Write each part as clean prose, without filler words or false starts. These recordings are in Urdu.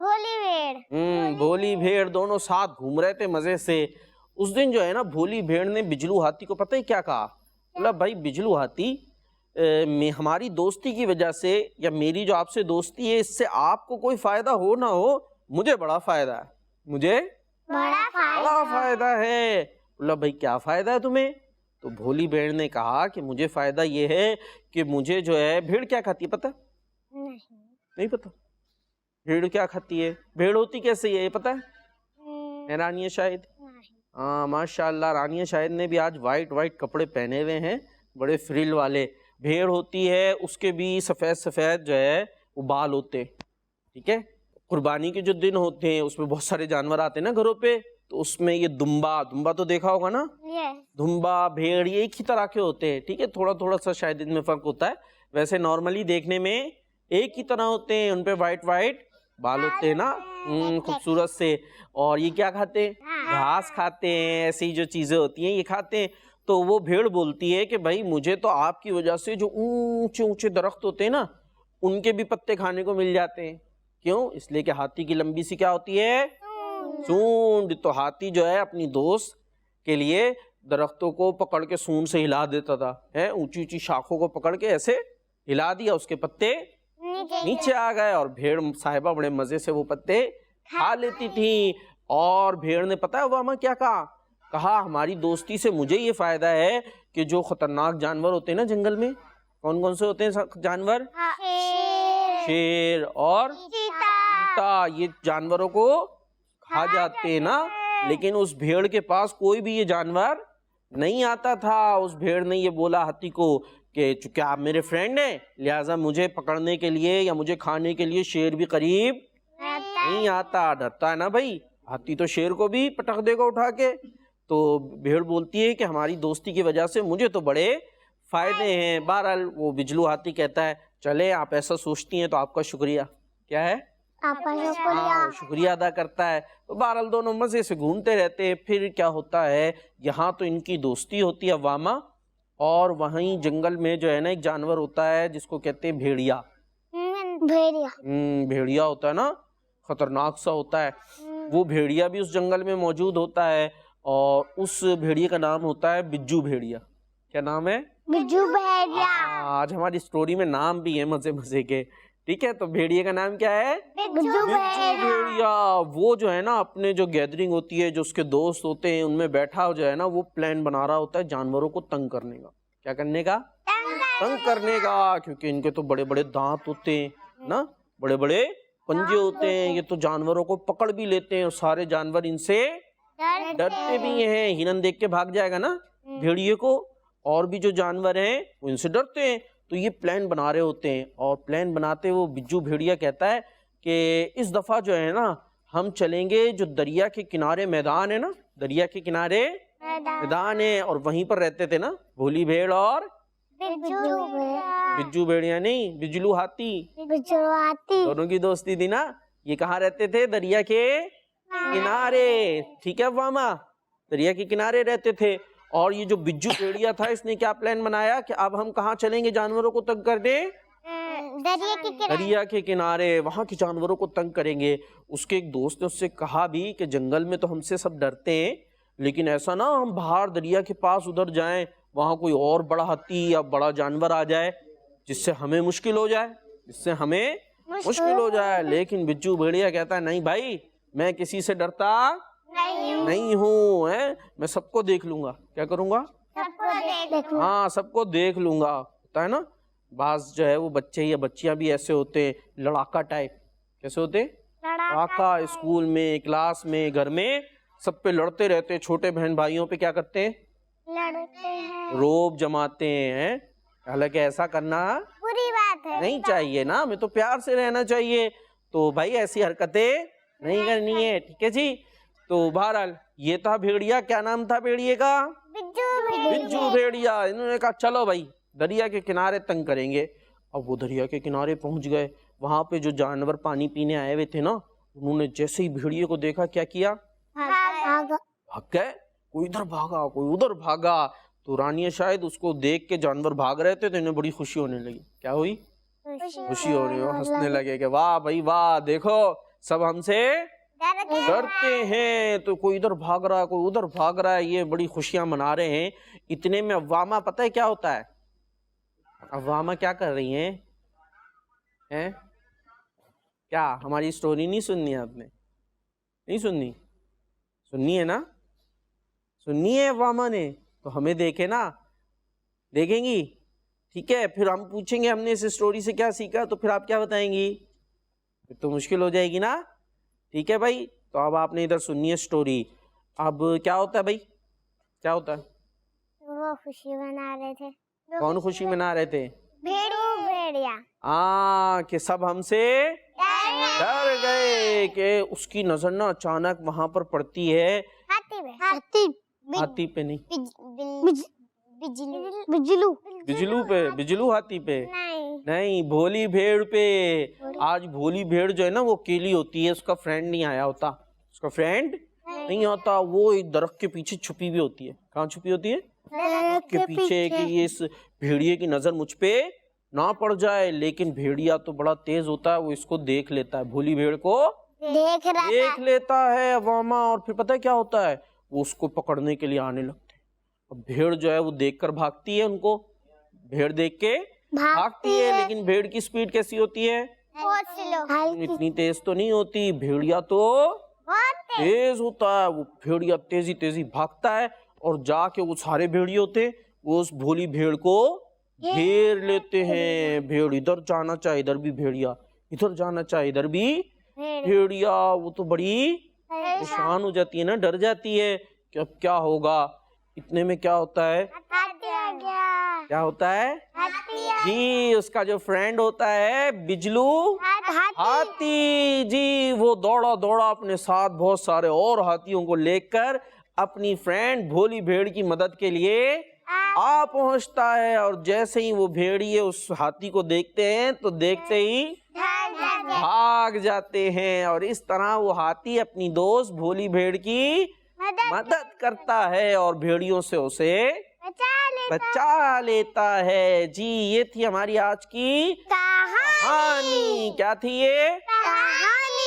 بھولی بھیڑ بھولی بھیڑ دونوں ساتھ گھوم رہے تھے مزے سے. اس دن جو ہے نا بھولی بھیڑ نے بجلو ہاتھی کو پتہ ہی کیا کہا؟ بولا بھائی بجلو ہاتھی ہماری دوستی کی وجہ سے یا میری جو آپ سے دوستی ہے اس سے آپ کو کوئی فائدہ ہو نہ ہو مجھے بڑا فائدہ ہے, مجھے بڑا فائدہ ہے. بولا بھائی کیا فائدہ ہے تمہیں؟ تو بھولی بھیڑ نے کہا کہ مجھے فائدہ یہ ہے کہ مجھے جو ہے بھیڑ کیا کھاتی ہے پتہ؟ نہیں پتہ بھیڑ کیا کھاتی ہے؟ بھیڑ ہوتی کیسے ہے یہ پتہ ہے رانیہ شاہد؟ ہاں ماشاء اللہ, رانیہ شاہد نے بھی آج وائٹ کپڑے پہنے ہوئے ہیں بڑے فریل والے. بھیڑ ہوتی ہے اس کے بھی سفید جو ہے وہ بال ہوتے, ٹھیک ہے. قربانی کے جو دن ہوتے ہیں اس میں بہت سارے جانور آتے ہیں نا گھروں پہ, تو اس میں یہ دمبا تو دیکھا ہوگا نا, دمبا بھیڑ یہ ایک ہی طرح کے ہوتے ہیں, ٹھیک ہے. تھوڑا سا شاید ان میں فرق ہوتا ہے, ویسے نارملی دیکھنے میں ایک ہی طرح ہوتے ہیں, ان پہ وائٹ بال ہوتے ہیں نا خوبصورت سے. اور یہ کیا کھاتے ہیں؟ گھاس کھاتے ہیں, ایسی جو چیزیں ہوتی ہیں یہ کھاتے ہیں. تو وہ بھیڑ بولتی ہے کہ بھائی مجھے تو آپ کی وجہ سے جو اونچے درخت ہوتے ہیں نا ان کے بھی پتے کھانے کو مل جاتے ہیں. کیوں؟ اس لیے کہ ہاتھی کی لمبی سی کیا ہوتی ہے؟ سونڈ. تو ہاتھی جو ہے اپنی دوست کے لیے درختوں کو پکڑ کے سونڈ سے ہلا دیتا تھا, اونچی شاخوں کو پکڑ کے ایسے ہلا دیا, اس کے پتے نیچے آ گئے اور بھیڑ صاحبہ بڑے مزے سے وہ پتے کھا لیتی تھی. اور بھیڑ نے پتا ہے وہاں کیا کہا ہماری دوستی سے مجھے یہ فائدہ ہے کہ جو خطرناک جانور ہوتے ہیں نا جنگل میں, کون سے ہوتے ہیں جانور؟ شیر اور چیتا, یہ جانوروں کو کھا جاتے ہیں نا. لیکن اس بھیڑ کے پاس کوئی بھی یہ جانور نہیں آتا تھا. اس بھیڑ نے یہ بولا ہاتھی کو کہ چونکہ آپ میرے فرینڈ ہیں لہٰذا مجھے پکڑنے کے لیے یا مجھے کھانے کے لیے شیر بھی قریب نہیں آتا, ڈرتا ہے نا بھائی. ہاتھی تو شیر کو بھی پٹک دے گا اٹھا کے. تو بھیڑ بولتی ہے کہ ہماری دوستی کی وجہ سے مجھے تو بڑے فائدے ہیں. بہرحال وہ بجلو ہاتھی کہتا ہے چلے آپ ایسا سوچتی ہیں تو آپ کا شکریہ. کیا ہے؟ شکریہ ادا کرتا ہے. تو بہرحال دونوں مزے سے گھومتے رہتے ہیں. پھر کیا ہوتا ہے, یہاں تو ان کی دوستی ہوتی ہے عوامہ, اور وہیں جنگل میں جو ہے نا ایک جانور ہوتا ہے جس کو کہتے ہیں بھیڑیا. بھیڑیا ہوتا ہے نا, خطرناک سا ہوتا ہے. وہ بھیڑیا بھی اس جنگل میں موجود ہوتا ہے, اور اس بھیڑیے کا نام ہوتا ہے بجو بھیڑیا. کیا نام ہے؟ بجو بھیڑیا. آج ہماری سٹوری میں نام بھی ہیں مزے کے, ٹھیک ہے. تو بھیڑیے کا نام کیا ہے؟ بجو بھیڑیا. وہ جو ہے نا اپنے جو گیدرنگ ہوتی ہے, جو اس کے دوست ہوتے ہیں ان میں بیٹھا جو ہے نا وہ پلان بنا رہا ہوتا ہے جانوروں کو تنگ کرنے کا. کیا کرنے کا؟ تنگ کرنے کا, کیونکہ ان کے تو بڑے دانت ہوتے ہیں نا, بڑے پنجے ہوتے ہیں. یہ تو جانوروں کو پکڑ بھی لیتے ہیں, اور سارے جانور ان سے ڈرتے بھی ہیں. ہرن دیکھ کے بھاگ جائے گا نا بھیڑیے کو, اور بھی جو جانور ہیں وہ ان سے ڈرتے ہیں. تو یہ پلان بنا رہے ہوتے ہیں, اور پلان بناتے وہ بجو بھیڑیا کہتا ہے کہ اس دفعہ جو ہے نا ہم چلیں گے جو دریا کے کنارے میدان ہے نا, دریا کے کنارے میدان ہے, اور وہیں پر رہتے تھے نا بھولی بھیڑ اور بجو بھیڑیا نہیں بجلو ہاتھی. دونوں کی دوستی تھی نا. یہ کہاں رہتے تھے؟ دریا کے کنارے, ٹھیک ہے. واما دریا کے کنارے رہتے تھے. اور یہ جو بجو بھیڑیا تھا اس نے کیا پلان بنایا کہ اب ہم کہاں چلیں گے جانوروں کو تنگ کرنے؟ دریا کے کنارے, وہاں کے جانوروں کو تنگ کریں گے. اس کے ایک دوست نے اس سے کہا بھی کہ جنگل میں تو ہم سے سب ڈرتے ہیں, لیکن ایسا نہ ہم باہر دریا کے پاس ادھر جائیں, وہاں کوئی اور بڑا ہاتھی یا بڑا جانور آ جائے جس سے ہمیں مشکل ہو جائے. لیکن بجو بھیڑیا کہتا ہے نہیں بھائی, میں کسی سے ڈرتا نہیں ہوں, میں سب کو دیکھ لوں گا. کیا کروں گا؟ ہاں, سب کو دیکھ لوں گا. ہوتا ہے نا بعض جو ہے وہ بچے یا بچیاں بھی ایسے ہوتے ہیں لڑاکا ٹائپ. کیسے ہوتے؟ لڑاکا. اسکول میں, کلاس میں, گھر میں سب پہ لڑتے رہتے. چھوٹے بہن بھائیوں پہ کیا کرتے ہیں؟ روب جماتے ہیں. حالانکہ ایسا کرنا بری بات ہے, نہیں چاہیے نا, ہمیں تو پیار سے رہنا چاہیے. تو بھائی ایسی حرکتیں نہیں کرنی ہے, ٹھیک ہے جی. تو بہرحال یہ تھا بھیڑیا. کیا نام تھا بھیڑیے کا؟ بجو بھیڑیا. انہوں نے کہا چلو بھائی دریا کے کنارے تنگ کریں گے. اب وہ دریا کے کنارے پہنچ گئے. وہاں پہ جو جانور پانی پینے آئے ہوئے تھے نا, انہوں نے جیسے ہی بھیڑیے کو دیکھا کیا کیا؟ بھاگ گئے. کوئی ادھر بھاگا, کوئی ادھر بھاگا. تو رانیہ شاید اس کو دیکھ کے جانور بھاگ رہے تھے تو انہیں بڑی خوشی ہونے لگی. کیا ہوئی؟ خوشی ہو رہی ہو, ہنسنے لگے کہ واہ بھائی واہ, دیکھو سب ہم سے ڈرتے ہیں. تو کوئی ادھر بھاگ رہا ہے, کوئی ادھر بھاگ رہا ہے, یہ بڑی خوشیاں منا رہے ہیں. اتنے میں عوامہ پتہ ہے کیا ہوتا ہے؟ عوامہ کیا کر رہی ہیں؟ کیا ہماری سٹوری نہیں سننی ہے آپ نے؟ نہیں سننی؟ سننی ہے نا؟ سننی ہے عوامہ نے تو ہمیں دیکھے نا, دیکھیں گی, ٹھیک ہے. پھر ہم پوچھیں گے ہم نے اس سٹوری سے کیا سیکھا, تو پھر آپ کیا بتائیں گی؟ پھر تو مشکل ہو جائے گی نا. ٹھیک ہے بھائی, تو اب آپ نے ادھر سننی ہے سٹوری. اب کیا ہوتا ہے بھائی, کیا ہوتا ہے؟ وہ خوشی منا رہے تھے. کون خوشی منا رہے تھے؟ بھیڑیا. ہاں, کہ سب ہم سے ڈر گئے. کہ اس کی نظر نہ اچانک وہاں پر پڑتی ہے ہاتھی پہ, نہیں بجلو پہ, بجلو ہاتھی پہ نہیں, بھولی بھیڑ پہ. آج بھولی بھیڑ جو ہے نا وہ اکیلی ہوتی ہے, اس کا فرینڈ نہیں آیا ہوتا, اس کا فرینڈ نہیں آتا. وہ ایک درخت کے پیچھے چھپی ہوئی ہوتی ہے. کہاں چھپی ہوتی ہے؟ درخت کے پیچھے, کہ یہ اس بھیڑیے کی نظر مجھ پہ نہ پڑ جائے. لیکن بھیڑیا تو بڑا تیز ہوتا ہے, وہ اس کو دیکھ لیتا ہے, بھولی بھیڑ کو دیکھ لیتا ہے عوامہ. اور پھر پتہ ہے کیا ہوتا ہے, وہ اس کو پکڑنے کے لیے آنے لگتے ہیں. اب بھیڑ جو ہے وہ دیکھ کر بھاگتی ہے, ان کو بھیڑ دیکھ کے بھاگتی ہے. لیکن بھیڑ کی سپیڈ کیسی ہوتی ہے؟ اتنی تیز تو نہیں ہوتی. بھیڑیا تو تیز ہوتا ہے. وہ بھیڑیا تیزی تیزی بھاگتا ہے, اور جا کے وہ سارے بھیڑیے ہوتے ہیں وہ اس بھولی بھیڑ کو گھیر لیتے ہیں. بھیڑ ادھر جانا چاہے ادھر بھی بھیڑیا, ادھر جانا چاہے ادھر بھی بھیڑیا. وہ تو بڑی پریشان ہو جاتی ہے نا, ڈر جاتی ہے کہ اب کیا ہوگا. اتنے میں کیا ہوتا ہے, کیا ہوتا ہے جی, اس کا جو فرینڈ ہوتا ہے بجلو ہاتھی جی, وہ دوڑا دوڑا اپنے ساتھ بہت سارے اور ہاتھیوں کو لے کر اپنی فرینڈ بھولی بھیڑ کی مدد کے لیے آ پہنچتا ہے. اور جیسے ہی وہ بھیڑیے اس ہاتھی کو دیکھتے ہیں تو دیکھتے ہی بھاگ جاتے ہیں. اور اس طرح وہ ہاتھی اپنی دوست بھولی بھیڑ کی مدد کرتا ہے اور بھیڑیوں سے اسے بچا لیتا ہے. جی, یہ تھی ہماری آج کی کہانی. کیا تھی یہ؟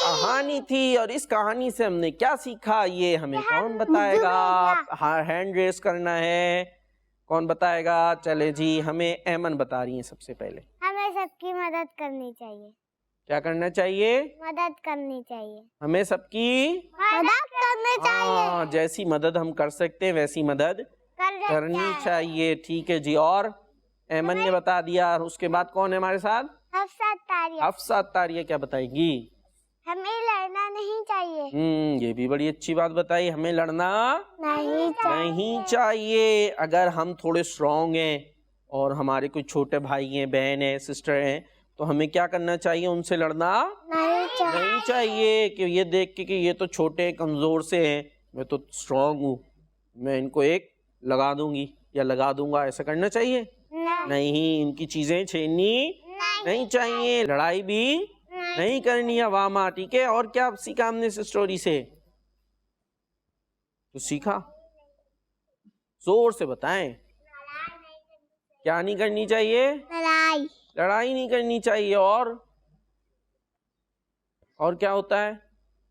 کہانی تھی. اور اس کہانی سے ہم نے کیا سیکھا, یہ ہمیں کون بتائے گا؟ ہاں, ہینڈ ریز کرنا ہے. کون بتائے گا؟ چلے جی, ہمیں ایمن بتا رہی ہیں سب سے پہلے. ہمیں سب کی مدد کرنی چاہیے. کیا کرنا چاہیے؟ مدد کرنی چاہیے. ہمیں سب کی مدد کرنی چاہیے. ہاں, جیسی مدد ہم کر سکتے ہیں ویسی مدد کرنی چاہیے. ٹھیک ہے جی. اور ایمن نے بتا دیا. اس کے بعد کون ہے ہمارے ساتھ؟ حفصہ تاریہ کیا بتائے گی؟ ہمیں لڑنا نہیں چاہیے. یہ بھی بڑی اچھی بات بتائی, ہمیں لڑنا نہیں چاہیے. اگر ہم تھوڑے اسٹرانگ ہیں اور ہمارے کوئی چھوٹے بھائی ہیں, بہن ہیں, سسٹر ہیں, تو ہمیں کیا کرنا چاہیے؟ ان سے لڑنا نہیں چاہیے. کہ یہ دیکھ کے کہ یہ تو چھوٹے کمزور سے ہیں, میں تو اسٹرانگ ہوں, میں ان کو ایک لگا دوں گی یا لگا دوں گا, ایسا کرنا چاہیے نہیں. ان کی چیزیں چھیننی نہیں چاہیے, لڑائی بھی نہیں کرنی عوامہ. ٹھیک ہے. اور کیا سیکھا ہم نے اس سٹوری سے؟ تو سیکھا, زور سے بتائیں. کیا نہیں کرنی چاہیے؟ لڑائی نہیں کرنی چاہیے. اور کیا ہوتا ہے؟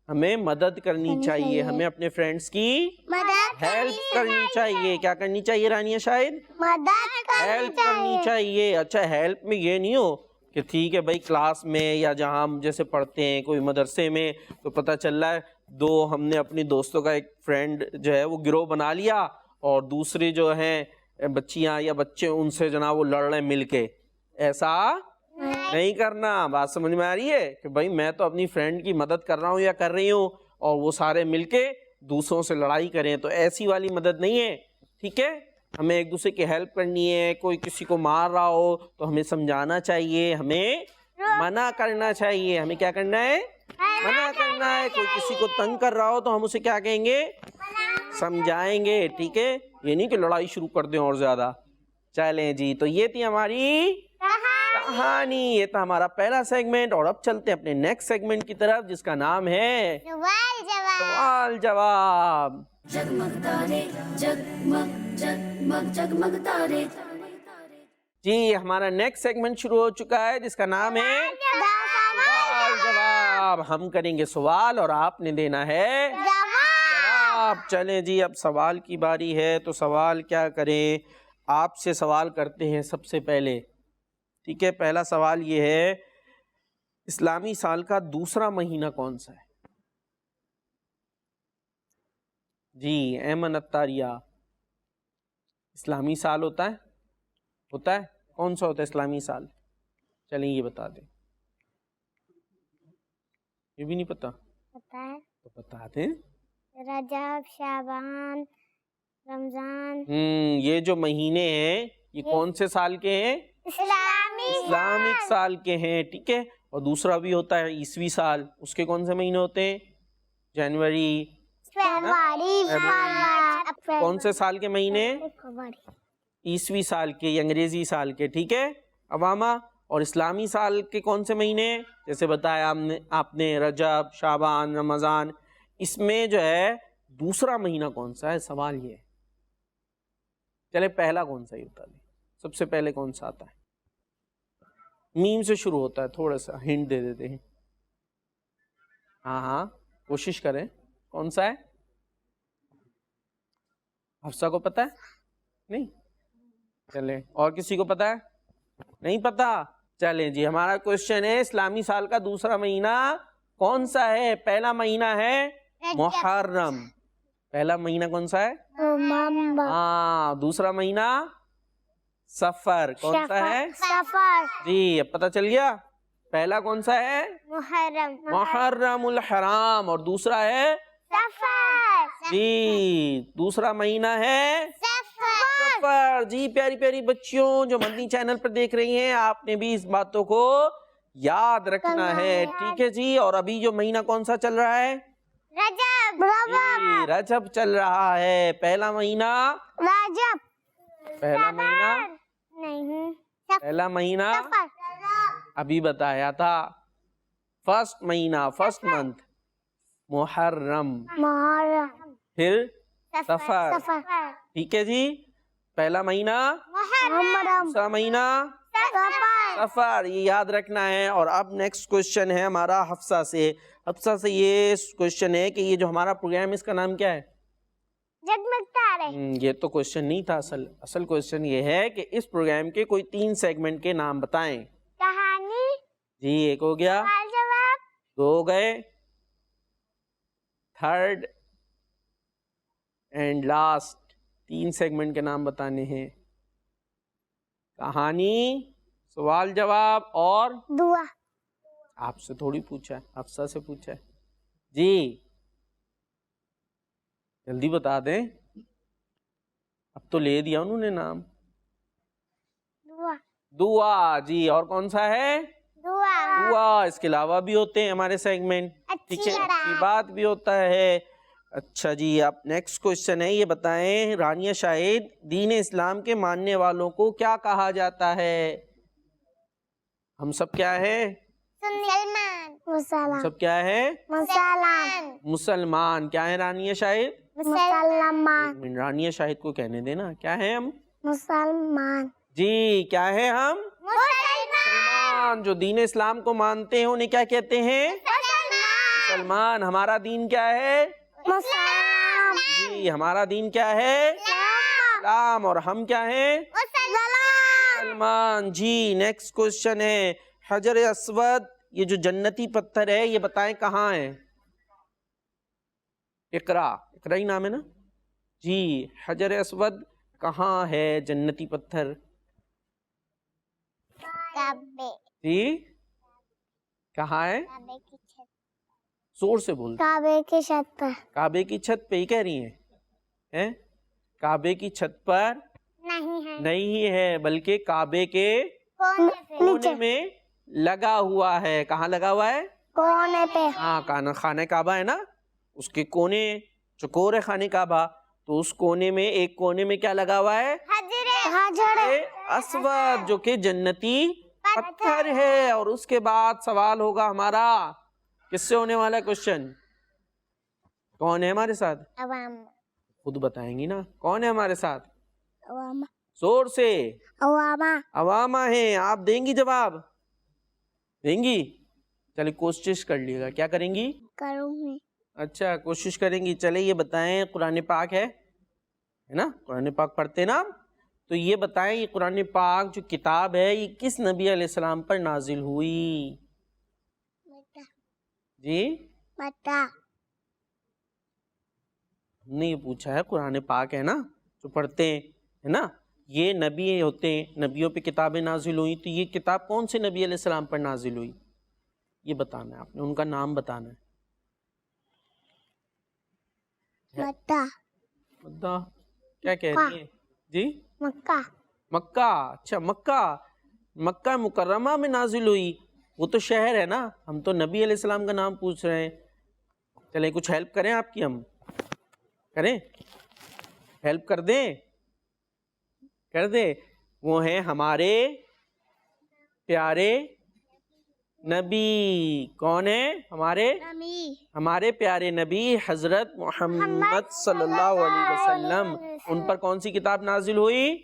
ہمیں مدد کرنی چاہیے. ہمیں اپنے فرینڈز کی ہیلپ کرنی چاہیے. کیا کرنی چاہیے رانیہ شاہد؟ ہیلپ کرنی چاہیے. اچھا, ہیلپ میں یہ نہیں ہو کہ ٹھیک ہے بھائی کلاس میں یا جہاں ہم جیسے پڑھتے ہیں کوئی مدرسے میں, تو پتہ چل رہا ہے ہم نے اپنی دوستوں کا ایک فرینڈ جو ہے وہ گروہ بنا لیا, اور دوسرے جو ہیں بچیاں یا بچے ان سے جناب وہ لڑ رہے ہیں مل کے. ایسا نہیں کرنا. بات سمجھ میں آ رہی ہے کہ بھائی میں تو اپنی فرینڈ کی مدد کر رہا ہوں یا کر رہی ہوں, اور وہ سارے مل کے دوسروں سے لڑائی کریں, تو ایسی والی مدد نہیں ہے. ٹھیک ہے. ہمیں ایک دوسرے کی ہیلپ کرنی ہے. کوئی کسی کو مار رہا ہو تو ہمیں سمجھانا چاہیے, ہمیں منع کرنا چاہیے. ہمیں کیا کرنا ہے؟ منع کرنا ہے. کوئی کسی کو تنگ کر رہا ہو تو ہم اسے کیا کہیں گے؟ سمجھائیں گے. ٹھیک ہے. یہ نہیں کہ لڑائی شروع کر دیں اور زیادہ. چلیں جی, تو یہ تھی ہماری کہانی. یہ تھا ہمارا پہلا سیگمنٹ. اور اب چلتے ہیں اپنے نیکسٹ سیگمنٹ کی طرف, جس کا نام ہے سوال جواب. جگمگ تارے جگمگ جگمگ جگمگ تارے. جی, ہمارا نیکسٹ سیگمنٹ شروع ہو چکا ہے جس کا نام ہے سوال جواب. جواب. ہم کریں گے سوال اور آپ نے دینا ہے جواب. چلیں جی اب سوال کی باری ہے. تو سوال کیا کریں؟ آپ سے سوال کرتے ہیں سب سے پہلے. ٹھیک ہے، پہلا سوال یہ ہے اسلامی سال کا دوسرا مہینہ کون سا ہے؟ جی ایمن اتاریہ. اسلامی سال ہوتا ہے کون سا ہوتا ہے اسلامی سال؟ چلیں یہ بتا دیں. یہ بھی نہیں پتا؟ پتہ ہے تو بتا دیں. رجب، شعبان، رمضان. یہ جو مہینے ہیں یہ کون سے سال کے ہیں؟ اسلامک سال کے ہیں. ٹھیک ہے، اور دوسرا بھی ہوتا ہے عیسوی سال. اس کے کون سے مہینے ہوتے ہیں؟ جنوری. کون سے سال کے مہینے؟ عیسوی سال کے، انگریزی سال کے. ٹھیک ہے عوامہ. اور اسلامی سال کے کون سے مہینے؟ جیسے بتایا آپ نے رجب، شعبان، رمضان. اس میں جو ہے دوسرا مہینہ کون سا ہے؟ سوال یہ ہے. چلے پہلا کون سا ہی بتا دیں. سب سے پہلے کون سا آتا ہے؟ میم سے شروع ہوتا ہے. تھوڑا سا ہنٹ دے دیتے ہیں. ہاں کوشش کریں. کون سا ہے؟ حفصہ کو پتا ہے؟ نہیں؟ چلیں اور کسی کو پتا ہے؟ نہیں پتا؟ چلیں جی ہمارا کوشچن ہے اسلامی سال کا دوسرا مہینہ کون سا ہے؟ پہلا مہینہ ہے محرم. پہلا مہینہ کون سا ہے؟ ہاں. دوسرا مہینہ سفر. کون سا ہے؟ سفر. جی اب پتہ چل گیا. پہلا کون سا ہے؟ محرم. محرم الحرام. اور دوسرا ہے سفر. جی دوسرا مہینہ ہے سفر. جی پیاری پیاری بچیوں جو مدنی چینل پر دیکھ رہی ہیں، آپ نے بھی اس باتوں کو یاد رکھنا ہے. ٹھیک ہے جی. اور ابھی جو مہینہ کون سا چل رہا ہے؟ رجب. جی رجب چل رہا ہے. پہلا مہینہ رجب. پہلا مہینہ نہیں. پہلا مہینہ ابھی بتایا تھا. فرسٹ مہینہ، فرسٹ منتھ محرم. محرم. پھر سفر. سفر. ٹھیک ہے جی. پہلا مہینہ، محرم. دوسرا مہینہ سفر. سفر. یہ یاد رکھنا ہے. اور اب نیکسٹ کوشچن ہے ہمارا حفصہ سے. حفصہ سے یہ کوشچن ہے کہ یہ جو ہمارا پروگرام اس کا نام کیا ہے؟ جگمگ تارے. یہ تو کوشچن نہیں تھا. اصل کوشچن یہ ہے کہ اس پروگرام کے کوئی 3 سیگمنٹ کے نام بتائیں. کہانی. جی ایک ہو گیا. سوال جواب. 2 ہو گئے. تھرڈ اینڈ لاسٹ 3 سیگمنٹ کے نام بتانے ہیں. کہانی، سوال جواب اور دعا. آپ سے تھوڑی پوچھا ہے، حفصہ سے پوچھا ہے. جی جلدی بتا دیں. اب تو لے دیا انہوں نے نام. دعا. دعا. جی اور کون سا ہے؟ دعا. دعا. اس کے علاوہ بھی ہوتے ہیں ہمارے سیگمنٹ. ٹھیک ہے، اچھی بات بھی ہوتا ہے. اچھا جی اب نیکسٹ کوشچن ہے. یہ بتائیں رانیہ شاہد، دین اسلام کے ماننے والوں کو کیا کہا جاتا ہے؟ ہم سب کیا ہے؟ مسلمان. سب کیا ہے؟ مسلمان. مسلمان. کیا ہے رانیہ شاہد؟ مسلمان. رانیہ شاہد کو کہنے دینا. کیا ہے ہم؟ مسلمان. جی کیا ہے ہم؟ مسلمان. جو دین اسلام کو مانتے ہیں انہیں کیا کہتے ہیں؟ مسلمان. ہمارا دین کیا ہے؟ مسلم. جی ہمارا دین کیا ہے؟ اسلام. اور ہم کیا ہیں؟ مسلمان. جی نیکسٹ کوشچن ہے حجر اسود، یہ جو جنتی پتھر ہے یہ بتائیں کہاں ہے؟ اقرا. اقرا ہی نام ہے نا؟ جی حجر اسود کہاں ہے جنتی پتھر؟ جی کہاں ہے؟ زور سے بول. کعبے کی چھت پر. کعبے کی چھت پہ ہی کہہ رہی ہیں؟ کعبے کی چھت پر نہیں ہے بلکہ کعبے کے کونے میں لگا ہوا ہے. کہاں لگا ہوا ہے؟ کونے پہ. ہاں خانہ کعبہ ہے نا، اس کے کونے چکور ہے خانہ کعبہ، تو اس کونے میں ایک کونے میں کیا لگا ہوا ہے؟ حجر اسود، جو کہ جنتی پتھر ہے. اور اس کے بعد سوال ہوگا ہمارا کس سے ہونے والا کوشچن؟ کون ہے ہمارے ساتھ؟ عوام. خود بتائیں گی نا کون ہے ہمارے ساتھ؟ عوام. زور سے. عوامہ. عوامہ ہیں. آپ دیں گی جواب؟ دیں گی؟ چلے کوشش کر لیے گا. کیا کریں گی؟ کروں میں. اچھا کوشش کریں گی. چلے یہ بتائیں قرآن پاک ہے نا, قرآن پاک پڑھتے نا, تو یہ بتائیں یہ قرآن پاک جو کتاب ہے یہ کس نبی علیہ السلام پر نازل ہوئی؟ جی بتا. ہم نے یہ پوچھا ہے, قرآن پاک ہے نا جو پڑھتے ہیں ہے نا, یہ نبی ہوتے ہیں, نبیوں پہ کتابیں نازل ہوئی, تو یہ کتاب کون سے نبی علیہ السلام پر نازل ہوئی یہ بتانا ہے آپ نے, ان کا نام بتانا ہے. بتا. بتا کیا کہہ رہی ہے جی؟ مکہ. مکہ. اچھا مکہ, مکہ مکرمہ میں نازل ہوئی, وہ تو شہر ہے نا, ہم تو نبی علیہ السلام کا نام پوچھ رہے ہیں. چلیں کچھ ہیلپ کریں آپ کی, ہم کریں ہیلپ کر دیں, کر دیں. وہ ہیں ہمارے پیارے نبی. کون ہیں ہمارے؟ ہمارے پیارے نبی حضرت محمد صلی اللہ علیہ وسلم. ان پر کون سی کتاب نازل ہوئی؟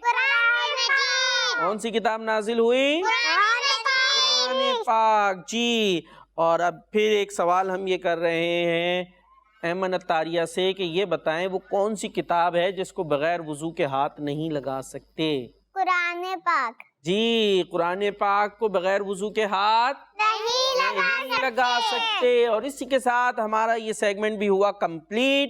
کون سی کتاب نازل ہوئی؟ قرآن پاک. جی. اور اب پھر ایک سوال ہم یہ کر رہے ہیں ایمن الطاریہ سے کہ یہ بتائیں وہ کون سی کتاب ہے جس کو بغیر وضو کے ہاتھ نہیں لگا سکتے؟ قرآن پاک. جی قرآن پاک کو بغیر وضو کے ہاتھ نہیں لگا سکتے. اور اسی کے ساتھ ہمارا یہ سیگمنٹ بھی ہوا کمپلیٹ,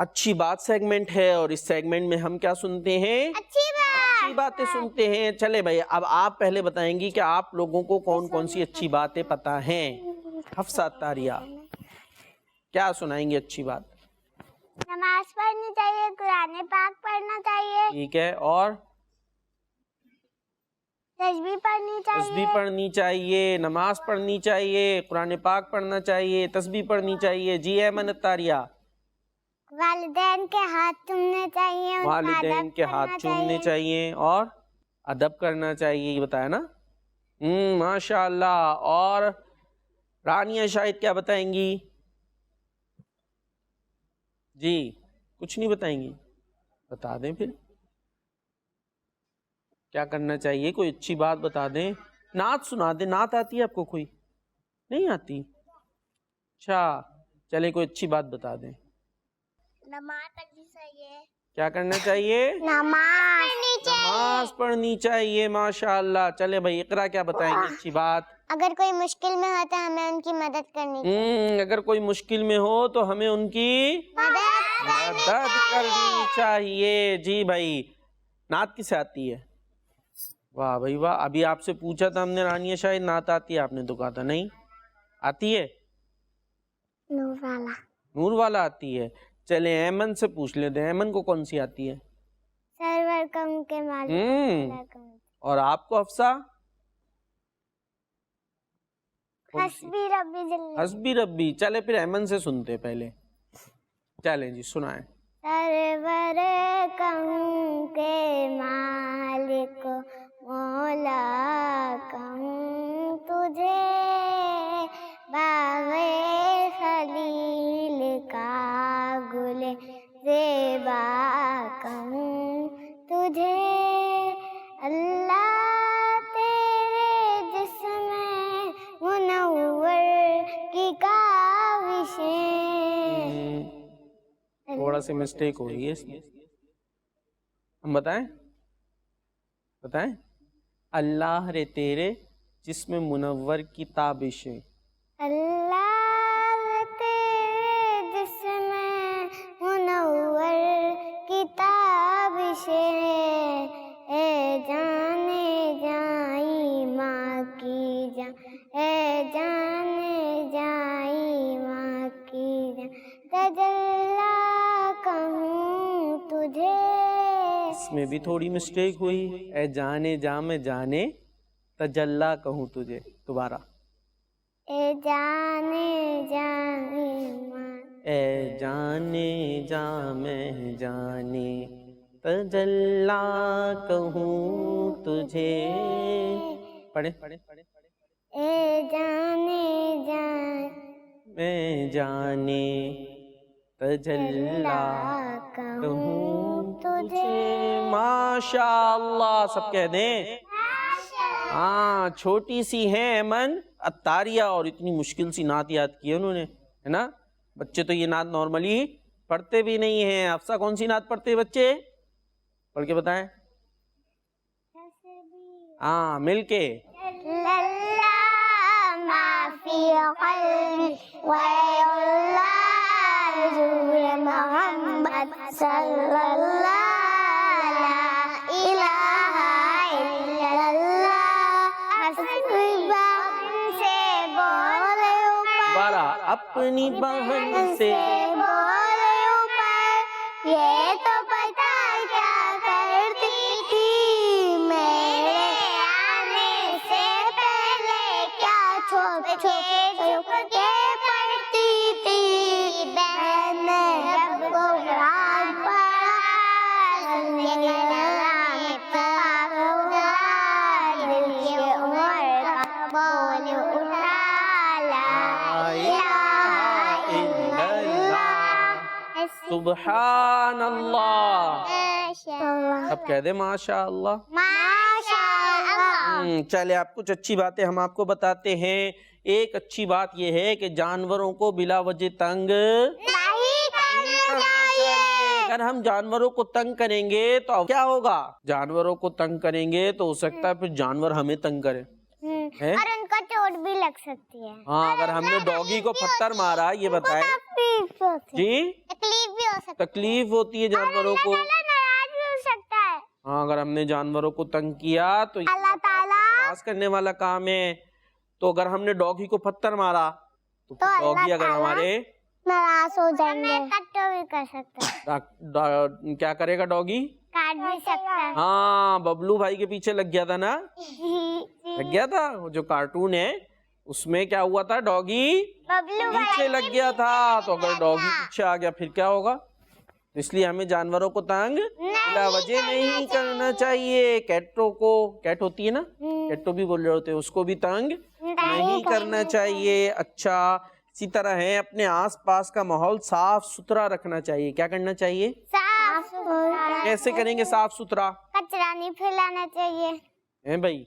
اچھی بات سیگمنٹ ہے, اور اس سیگمنٹ میں ہم کیا سنتے ہیں؟ اچھی باتیں سنتے ہیں. چلے بھائی اب آپ پہلے بتائیں گی کہ آپ لوگوں کو کون کون سی اچھی باتیں پتہ ہیں. حفصہ طاریہ کیا سنائیں گے اچھی بات؟ نماز پڑھنی چاہیے, قرآن پاک پڑھنا چاہیے, ٹھیک ہے, اور تسبیح پڑھنی چاہیے, تسبیح پڑھنی چاہیے, نماز پڑھنی چاہیے, قرآن پاک پڑھنا چاہیے, تسبیح پڑھنی چاہیے. جی ایمن الطاریہ. والدین کے ہاتھ چومنے چاہیے, والدین کے ہاتھ چومنے چاہیے, اور ادب کرنا چاہیے, یہ بتایا نا. ماشاء اللہ. اور رانیہ شاہد کیا بتائیں گی؟ جی کچھ نہیں بتائیں گی, بتا دیں پھر کیا کرنا چاہیے, کوئی اچھی بات بتا دیں. نعت سنا دیں. نعت آتی ہے آپ کو کوئی؟ نہیں آتی. اچھا چلے کوئی اچھی بات بتا دیں. نماز پڑھنی چاہیے. کیا کرنا چاہیے؟ نماز پڑھنی چاہیے. ماشاء اللہ. چلے بھائی اقرا کیا بتائیں گے اچھی بات؟ اگر کوئی مشکل میں ہوتا ہے ہمیں ان کی مدد کرنی چاہیے. اگر کوئی مشکل میں ہو تو ہمیں ان کی مدد کرنی چاہیے. جی بھائی نعت کسے آتی ہے؟ واہ بھائی واہ. ابھی آپ سے پوچھا تھا ہم نے رانیہ شاہد نعت آتی ہے, آپ نے تو کہا تھا نہیں آتی ہے. نور والا. نور والا آتی ہے. چلیں ایمن سے پوچھ لیتے ہیں, ایمن کو کون سی آتی ہے؟ سرور کم کے مالک. اور آپ کو حفصہ؟ حسبی ربی جل. حسبی ربی. چلے پھر ایمن سے سنتے پہلے. چلیں جی سنائیں. سرور کم کے مالک مولا کہوں تجھے, باغ خلیل کا گل زیبا کہوں تجھے, اللہ تیرے جسم منور کی کاوشیں. تھوڑا سی مسٹیک ہو رہی ہے اس میں, ہم بتائیں. اللہ رے تیرے جسم منور کی تابشیں. اللہ تیرے جسم منور کی تابشیں, اے جانے جائی ماں کی جان, اے جانے جائی ماں کی جان, تجلا کہوں تجھے. اس میں بھی تھوڑی مسٹیک ہوئی. اے جانے جا میں جانے تجلا کہوں تجھے. دوبارہ. اے جانے جائی ماں, اے جانے جا میں جانے تجلا کہوں تجھے. پڑھیں. اے جانے جائی میں جانے تجلا کہوں تجھے ماشاء اللہ. سب کہہ دیں ہاں. چھوٹی سی ہے ایمن الطاریہ اور اتنی مشکل سی نعت یاد کی ہے انہوں نے, ہے نا. بچے تو یہ نعت نارملی پڑھتے بھی نہیں ہیں. حفصہ کون سی نعت پڑھتے ہیں بچے؟ پڑھ کے بتائیں. ہاں مل کے. ما فی قلبی غیر اللہ حضور محمد صلی اللہ لا الہ الا اللہ. دوبارہ اپنی بہن سے بولے اوپر یہ تو پتا کیا کرتی تھی میرے آنے سے پہلے کیا چھپ چھپ کے پڑھتی تھی. بہن نے جب قرآن پڑھا دل کی عمر کا بول اٹھا لا الہ الا اللہ. سبحان اللہ. ماشاءاللہ اب کہہ دے ماشاء اللہ. ماشاءاللہ. چلے آپ کچھ اچھی باتیں ہم آپ کو بتاتے ہیں. ایک اچھی بات یہ ہے کہ جانوروں کو بلا وجہ تنگ نہیں کرنا چاہیے. اگر ہم جانوروں کو تنگ کریں گے تو کیا ہوگا؟ جانوروں کو تنگ کریں گے تو ہو سکتا ہے پھر جانور ہمیں تنگ کریں. اور ان کو چوٹ بھی لگ سکتی ہے. ہاں اگر ہم نے ڈوگی کو پتھر مارا, یہ بتائیں جی, تکلیف بھی ہو سکتی تکلیف ہوتی ہے جانوروں کو. ناراض بھی ہو سکتا ہے. ہاں اگر ہم نے جانوروں کو تنگ کیا تو یہ اللہ تعالیٰ ناراض کرنے والا کام ہے. تو اگر ہم نے ڈوگی کو پتھر مارا تو ڈوگی اگر ہمارے ناراض ہو جائیں گے. کٹ بھی کر سکتا ہے. کیا کرے گا ڈوگی؟ کاٹ بھی سکتا ہے. ہاں ببلو بھائی کے پیچھے لگ گیا تھا نا, لگ گیا تھا. وہ جو کارٹون ہے اس میں کیا ہوا تھا, ڈوگی ببلو پیچھے لگ گیا تھا. تو اگر ڈوگی پیچھے آ گیا پھر کیا ہوگا؟ اس لیے ہمیں جانوروں کو تنگ بلا وجہ نہیں کرنا چاہیے. کیٹوں کو, کیٹ ہوتی ہے نا, کیٹوں بھی بول رہے ہوتے ہیں, اس کو بھی تنگ نہیں کرنا چاہیے. اچھا اسی طرح ہے اپنے آس پاس کا ماحول صاف ستھرا رکھنا چاہیے. کیا کرنا چاہیے؟ صاف ستھرا. کیسے کریں گے صاف ستھرا؟ کچرا نہیں پھیلانا چاہیے. ہیں بھائی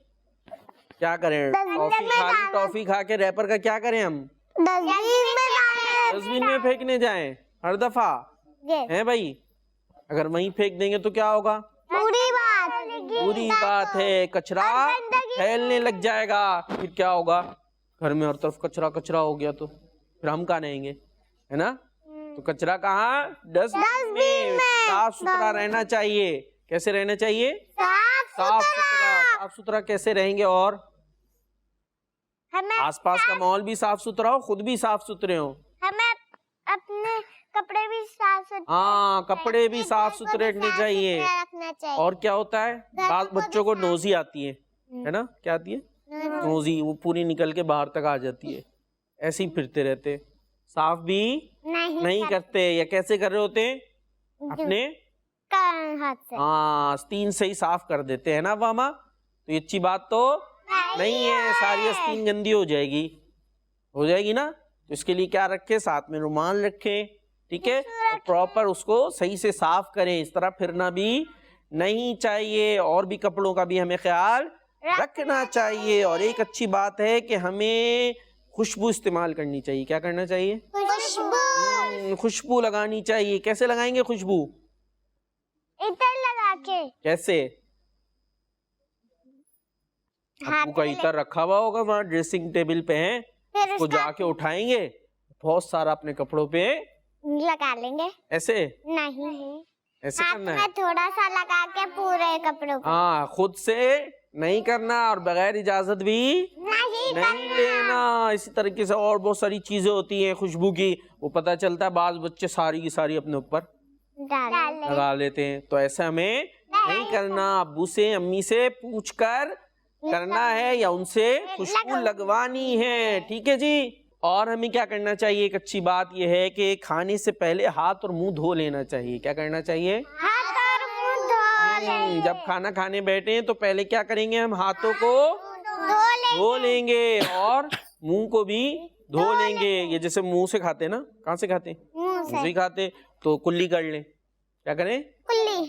کیا کریں؟ ٹافی کھا لی, ٹافی کھا کے ریپر کا کیا کریں ہم؟ ڈسٹ بن میں پھینکنے جائیں ہر دفعہ, ہیں بھائی. اگر وہیں پھینک دیں گے تو کیا ہوگا؟ بری بات ہے. کچرا پھیلنے لگ جائے گا, پھر کیا ہوگا؟ گھر میں ہر طرف کچرا کچرا ہو گیا تو پھر ہم کہاں رہیں گے, ہے نا. تو کچرا کہاں؟ ڈسٹ بن میں. صاف ستھرا رہنا چاہیے. کیسے رہنا چاہیے؟ صاف ستھرا. صاف ستھرا کیسے رہیں گے؟ اور آس پاس کا ماحول بھی صاف ستھرا ہو, خود بھی صاف ستھرے ہوں. ہمیں اپنے کپڑے بھی صاف ستھرے. ہاں کپڑے بھی صاف ستھرے رکھنے چاہیے. رکھنا چاہیے. اور کیا ہوتا ہے, بعض بچوں کو نوزی آتی ہے نا, کیا آتی ہے؟ نوزی. وہ پوری نکل کے باہر تک آ جاتی ہے. ایسے ہی پھرتے رہتے, صاف بھی نہیں کرتے. یا کیسے کر رہے ہوتے ہیں؟ اپنے ہاتھ سے. ہاں آستین سے ہی صاف کر دیتے ہیں نا ماما. تو یہ اچھی بات تو نہیں ہے. ساری آستین گندی ہو جائے گی, ہو جائے گی نا. تو اس کے لیے کیا رکھیں؟ ساتھ میں رومال رکھیں, ٹھیک ہے. اور پراپر اس کو صحیح سے صاف کریں. اس طرح پھرنا بھی نہیں چاہیے. اور بھی کپڑوں کا بھی ہمیں خیال رکھنا چاہیے. اور ایک اچھی بات ہے کہ ہمیں خوشبو استعمال کرنی چاہیے. کیا کرنا چاہیے؟ خوشبو لگانی چاہیے. کیسے لگائیں گے خوشبو؟ عطر لگا کے. کیسے؟ ابو کا عطر رکھا ہوا ہوگا وہاں ڈریسنگ ٹیبل پہ, ہیں اس کو جا کے اٹھائیں گے, بہت سارا اپنے کپڑوں پہ لگا لیں گے. ایسے نہیں, ایسے کرنا ہے. تھوڑا سا لگا کے پورے کپڑوں کو. ہاں خود سے نہیں کرنا اور بغیر اجازت بھی نہیں لینا. اسی طریقے سے اور بہت ساری چیزیں ہوتی ہیں خوشبو کی, وہ پتہ چلتا ہے بعض بچے ساری کی ساری اپنے اوپر لگا لیتے ہیں. تو ایسا ہمیں نہیں کرنا. ابو سے امی سے پوچھ کر کرنا ہے یا ان سے خوشبو لگوانی ہے, ٹھیک ہے جی. اور ہمیں کیا کرنا چاہیے؟ ایک اچھی بات یہ ہے کہ کھانے سے پہلے ہاتھ اور منہ دھو لینا چاہیے. کیا کرنا چاہیے؟ ہاتھ اور منہ دھو لیں. جب کھانا کھانے بیٹھے ہیں تو پہلے کیا کریں گے؟ ہم ہاتھوں کو دھو لیں گے اور منہ کو بھی دھو لیں گے. یہ جیسے منہ سے کھاتے ہیں نا, کہاں سے کھاتے ہیں؟ نہیں کھاتے تو کلی کر لیں. کیا کریں؟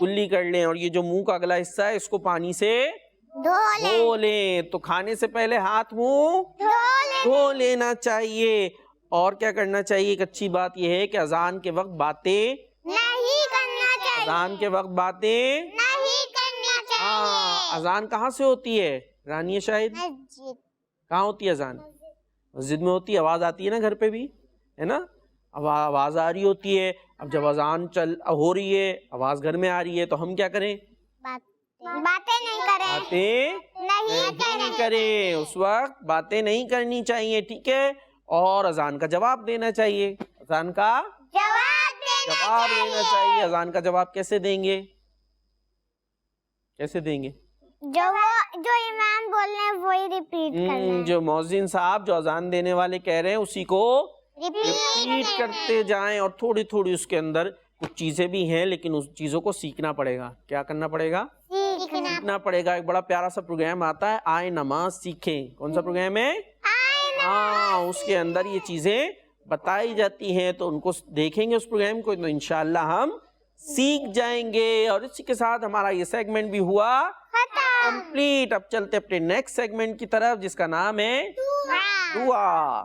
کلی کر لیں. اور یہ جو منہ کا اگلا حصہ ہے اس کو پانی سے دھو لیں. تو کھانے سے پہلے ہاتھ منہ دھو لینا چاہیے. اور کیا کرنا چاہیے؟ ایک اچھی بات یہ ہے کہ اذان کے وقت باتیں نہیں کرنا چاہیے. اذان کے وقت باتیں نہیں کرنا چاہیے. ہاں. اذان کہاں سے ہوتی ہے رانیہ شاہد؟ مسجد. کہاں ہوتی ہے اذان؟ مسجد میں ہوتی ہے. آواز آتی ہے نا گھر پہ بھی، ہے نا؟ آواز آ رہی ہوتی ہے. اب جب اذان ہو رہی ہے، آواز گھر میں آ رہی ہے، تو ہم کیا کریں؟ باتیں نہیں کریں. باتیں نہیں کریں. اس وقت باتیں نہیں کرنی چاہیے، ٹھیک ہے؟ اور اذان کا جواب دینا چاہیے. اذان کا جواب دینا چاہیے. اذان کا جواب کیسے دیں گے؟ کیسے دیں گے؟ جو امام بول رہے ہیں وہی ریپیٹ کرنا ہے. جو مؤذن صاحب جو اذان دینے والے کہہ رہے ہیں اسی کو ریپیٹ کرتے جائیں. اور تھوڑی تھوڑی اس کے اندر کچھ چیزیں بھی ہیں، لیکن اس چیزوں کو سیکھنا پڑے گا. کیا کرنا پڑے گا؟ سیکھنا پڑے گا. ایک بڑا پیارا سا پروگرام آتا ہے آئے نماز سیکھیں. کون سا پروگرام ہے؟ ہاں. اس کے اندر یہ چیزیں بتائی جاتی ہیں، تو ان کو دیکھیں گے اس پروگرام کو تو انشاءاللہ ہم سیکھ جائیں گے. اور اسی کے ساتھ ہمارا یہ سیگمنٹ بھی ہوا کمپلیٹ. اب چلتے اپنے نیکسٹ سیگمنٹ کی طرف جس کا نام ہے دعا.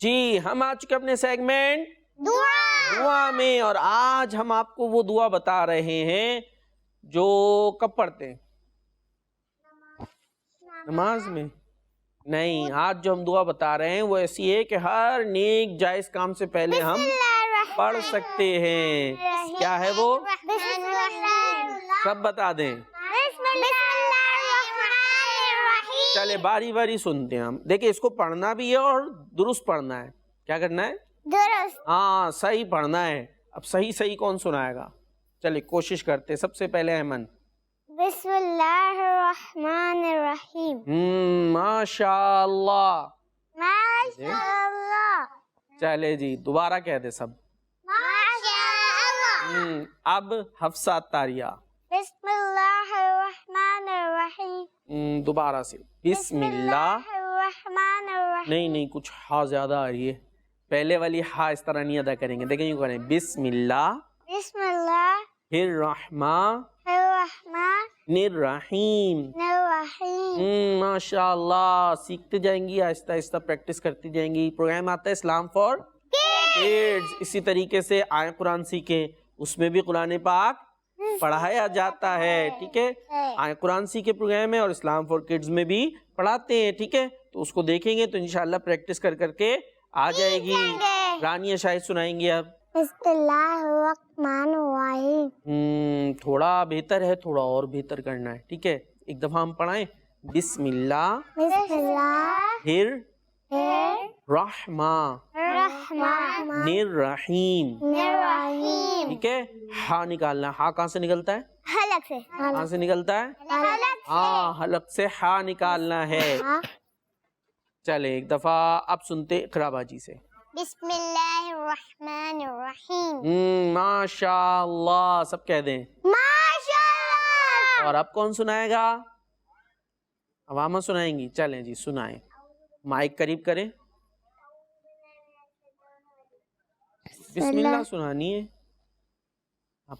جی ہم آ چکے اپنے سیگمنٹ دعا میں. اور آج ہم آپ کو وہ دعا بتا رہے ہیں جو کب پڑھتے ہیں؟ نماز میں نہیں. آج جو ہم دعا بتا رہے ہیں وہ ایسی ہے کہ ہر نیک جائز کام سے پہلے ہم پڑھ سکتے ہیں. کیا ہے وہ؟ سب بتا دیں. چلے باری باری سنتے ہیں ہم. دیکھیں اس کو پڑھنا بھی ہے اور درست پڑھنا ہے. کیا کرنا ہے؟ درست. ہاں صحیح پڑھنا ہے. اب صحیح کون سنائے گا؟ چلے کوشش کرتے. سب سے پہلے ایمن. بسم اللہ الرحمن الرحیم. ماشاء اللہ. ماشاء اللہ. چلے جی دوبارہ کہہ دے سب. ماشاء اللہ. اب حفصہ طاریہ. بسم اللہ الرحمن الرحیم. دوبارہ سے بسم اللہ. الرحمن الرحیم. نہیں کچھ ہا زیادہ آ رہی ہے. پہلے والی ہا اس طرح نہیں ادا کریں گے. دیکھیں یوں کریں. بسم اللہ بسم اللہ الرحمن الرحمن الرحیم. الرحیم. ماشاء اللہ. سیکھتے جائیں گی آہستہ آہستہ پریکٹس کرتی جائیں گی. پروگرام آتا ہے اسلام فار کڈز. اسی طریقے سے آئے قرآن سیکھیں. اس میں بھی قرآن پاک پڑھایا جاتا ہے. ٹھیک ہے. آئے قرآن سیکھے پروگرام ہے اور اسلام فار کڈز میں بھی پڑھاتے ہیں. ٹھیک ہے. تو اس کو دیکھیں گے تو انشاءاللہ پریکٹس کر کے آ جائے گی. رانیہ شاہد سنائیں گے اب. بسم اللہ الرحمن الرحیم. تھوڑا بہتر ہے، تھوڑا اور بہتر کرنا ہے. ٹھیک ہے. ایک دفعہ ہم پڑھائیں. بسم اللہ بسم اللہ الرحمن الرحمن الرحیم. الرحیم. ٹھیک ہے. ہا نکالنا. ہا کہاں سے نکلتا ہے؟ حلق سے. کہاں سے نکلتا ہے؟ حلق. ہاں حلق سے ہا نکالنا ہے. چلے ایک دفعہ اب سنتے اقرا باجی سے. بسم اللہ الرحمن الرحیم. ماشاء اللہ. سب کہہ دیں ماشاء اللہ. اور اب کون سنائے گا؟ عوامہ سنائیں گی. چلیں جی سنائیں. مائک قریب کریں. بسم اللہ سنانی ہے.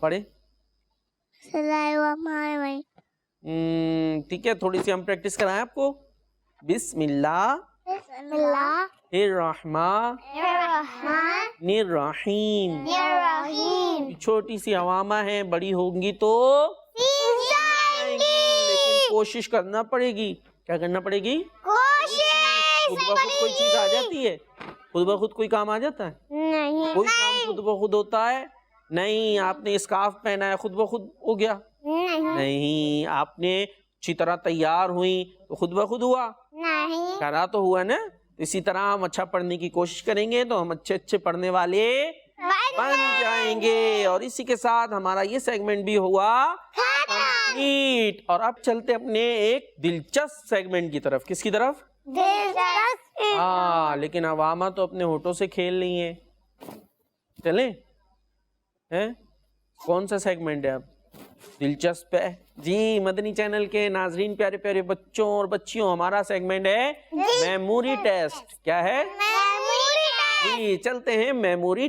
پڑھیں. بسم اللہ الرحمن الرحیم. ٹھیک ہے. تھوڑی سی ہم پریکٹس کرائیں آپ کو. بسم اللہ بسم اللہ الرحمن الرحمن الرحیم. الرحیم. چھوٹی سی عوامہ ہیں، بڑی ہوں گی تو لیکن کوشش کرنا پڑے گی. کیا کرنا پڑے گی؟ خود بخود کوئی چیز آ جاتی ہے؟ خود بخود کوئی کام آ جاتا ہے؟ نہیں. کوئی کام خود بخود ہوتا ہے نہیں. آپ نے اسکارف پہنا ہے خود بخود ہو گیا؟ نہیں. آپ نے اچھی طرح تیار ہوئی تو خود بخود ہوا؟ نہیں. کرا تو ہوا نا. اسی طرح ہم اچھا پڑھنے کی کوشش کریں گے تو ہم اچھے پڑھنے والے بن جائیں گے. اور اسی کے ساتھ ہمارا یہ سیگمنٹ بھی ہوا کمپلیٹ. اور اب چلتے اپنے ایک دلچسپ سیگمنٹ کی طرف. کس کی طرف؟ ہاں لیکن عوامہ تو اپنے ہونٹوں سے کھیل رہی ہیں. چلیں کون سا سیگمنٹ ہے اب؟ دلچسپ ہے جی. مدنی چینل کے ناظرین پیارے پیارے بچوں اور بچیوں, ہمارا سیگمنٹ ہے میموری ٹیسٹ. کیا ہے جی؟ چلتے ہیں میموری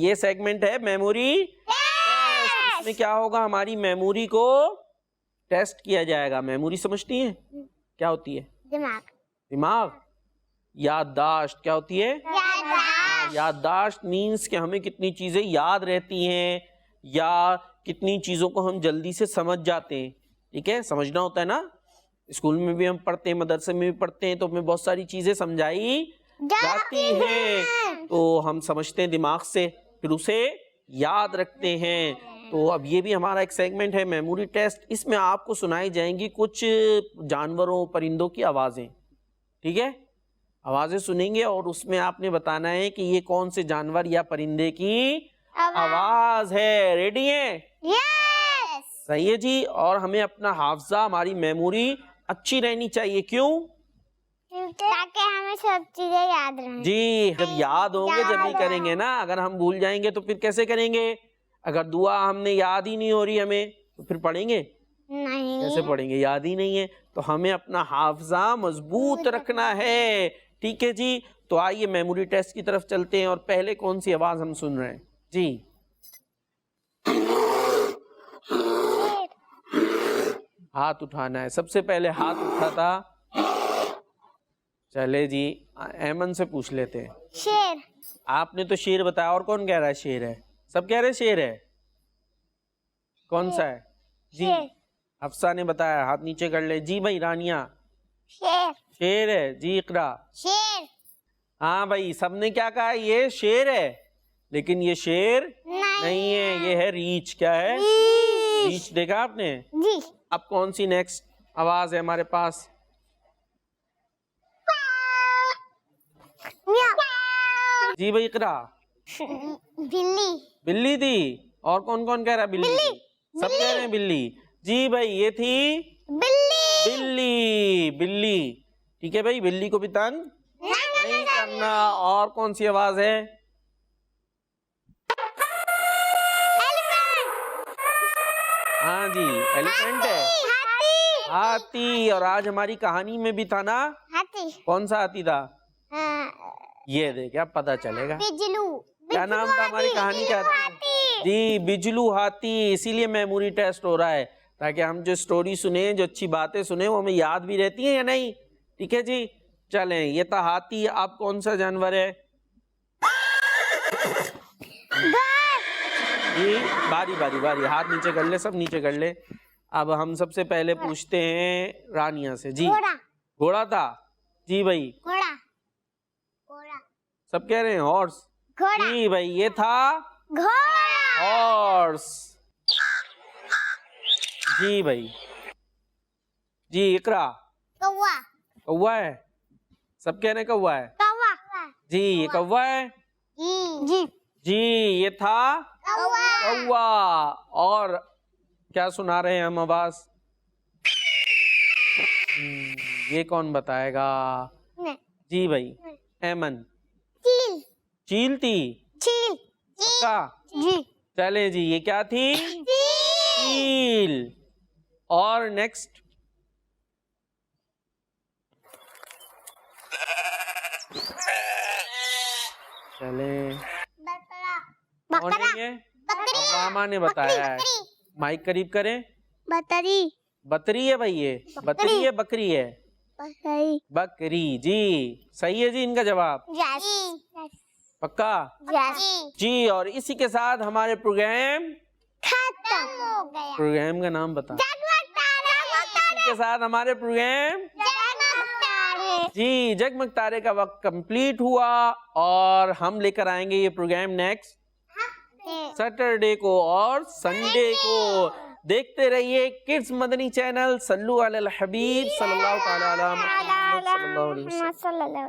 یہ سیگمنٹ ہے میموری ٹیسٹ. اس میں کیا ہوگا, ہماری میموری کو ٹیسٹ کیا جائے گا. میموری سمجھتی ہیں کیا ہوتی ہے؟ دماغ. دماغ. یادداشت کیا ہوتی ہے؟ یادداشت مینس کہ ہمیں کتنی چیزیں یاد رہتی ہیں یا کتنی چیزوں کو ہم جلدی سے سمجھ جاتے ہیں. ٹھیک ہے, سمجھنا ہوتا ہے نا. اسکول میں بھی ہم پڑھتے ہیں, مدرسے میں بھی پڑھتے ہیں, تو ہمیں بہت ساری چیزیں سمجھائی جاتی ہیں تو ہم سمجھتے ہیں دماغ سے, پھر اسے یاد رکھتے ہیں. تو اب یہ بھی ہمارا ایک سیگمنٹ ہے میموری ٹیسٹ. اس میں آپ کو سنائی جائیں گی کچھ جانوروں پرندوں کی آوازیں. ٹھیک ہے, آوازیں سنیں گے اور اس میں آپ نے بتانا ہے کہ یہ کون سے جانور یا پرندے کی آواز ہے. ریڈی ہیں؟ صحیح ہے جی. اور ہمیں اپنا حافظہ, ہماری میموری اچھی رہنی چاہیے. کیوں؟ تاکہ ہمیں سب چیزیں یاد رہیں. جی, جب یاد ہوں گے جب ہی کریں گے نا. اگر ہم بھول جائیں گے تو پھر کیسے کریں گے؟ اگر دعا ہم نے یاد ہی نہیں ہو رہی ہمیں تو پھر پڑھیں گے نہیں. کیسے؟ پڑھیں گے, یاد ہی نہیں ہے. تو ہمیں اپنا حافظہ مضبوط رکھنا ہے. ٹھیک ہے جی. تو آئیے میموری ٹیسٹ کی طرف چلتے ہیں. اور پہلے کون سی آواز ہم سن رہے ہیں جی؟ ہاتھ اٹھانا ہے. سب سے پہلے ہاتھ اٹھا تھا, چلے جی ایمن سے پوچھ لیتے ہیں. شیر. آپ نے تو شیر بتایا, اور کون کہہ رہا ہے شیر ہے؟ سب کہہ رہے شیر ہے. کون سا ہے جی؟ حفصہ نے بتایا, ہاتھ نیچے کر لے. جی بھائی رانیہ, شیر. شیر ہے جی. اقرا. شیر. ہاں بھائی, سب نے کیا کہا؟ یہ شیر ہے, لیکن یہ شیر نہیں ہے, یہ ہے ریچھ. کیا ہے؟ ریچھ. دیکھا آپ نے جی. اب کون سی نیکسٹ آواز ہے ہمارے پاس؟ جی بھائی اقرا. بلی. بلی تھی. اور کون کون کہہ رہا ہے بلی تھی؟ سب کہہ رہے ہیں بلی. جی بھائی یہ تھی بلی. بلی. بلی. ٹھیک ہے بھائی, بلی کو بھی تنگ نہیں کرنا. اور کون سی آواز ہے؟ ہاں جی, ایلیفینٹ ہے. ہاتھی. اور آج ہماری کہانی میں بھی تھا نا, ہاتھی. کون سا ہاتھی تھا؟ یہ دیکھ, اب پتا چلے گا. بجلو. کیا نام تھا ہماری کہانی کا؟ جی بجلو ہاتھی. اسی لیے میموری ٹیسٹ ہو رہا ہے, تاکہ ہم جو سٹوری سنیں, جو اچھی باتیں سنیں, وہ ہمیں یاد بھی رہتی ہیں یا نہیں. ٹھیک ہے جی. چلیں, یہ تھا ہاتھی. اب کون سا جانور ہے جی؟ باری باری باری, ہاتھ نیچے کر لے, سب نیچے کر لے. اب ہم سب سے پہلے پوچھتے ہیں رانیہ سے. جی گھوڑا تھا. جی بھائی. گھوڑا. سب کہہ رہے ہیں ہارس. جی بھائی یہ تھا ہارس. جی بھائی. جی اقرا. کوا ہے. سب کہہ رہے ہیں کوا ہے. جی یہ کوا ہے. جی یہ تھا کوا. اور کیا سنا رہے ہیں ہم آواز؟ یہ کون بتائے گا؟ جی بھائی ایمن. چیل تھی. پکا؟ چلے جی, یہ کیا تھی؟ چیل. اور نیکسٹ چلے, کون ہے یہ؟ ماما نے بتایا ہے. مائک قریب کریں. بطری ہے بھائی. یہ بطری ہے بکری ہے؟ بکری. جی صحیح ہے جی ان کا جواب. پکا جی. اور اسی کے ساتھ ہمارے پروگرام ختم ہو گیا. پروگرام کا نام بتا. اسی کے ساتھ ہمارے پروگرام جی جگمگ تارے کا وقت کمپلیٹ ہوا. اور ہم لے کر آئیں گے یہ پروگرام نیکسٹ سیٹرڈے کو اور سنڈے کو. دیکھتے رہیے کڈز مدنی چینل. صلو علی الحبیب صلی اللہ تعالی علی محمد صلی اللہ علیہ وسلم.